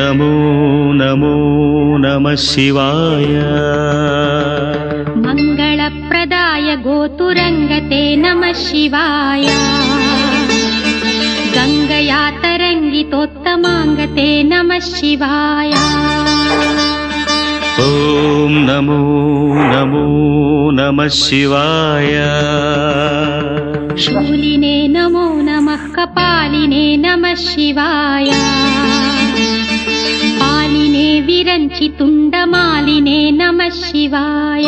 नमो नमो नमः शिवाय। मङ्गलप्रदाय गोतुरङ्गते नमः शिवाय। गङ्गया तरङ्गितोत्तमाङ्गते नमः शिवाय। ॐ नमो नमो नमः शिवाय। शूलिने नमो नमः कपालिने नमः शिवाय। पालिने विरञ्चि तुण्डमालिने नमः शिवाय।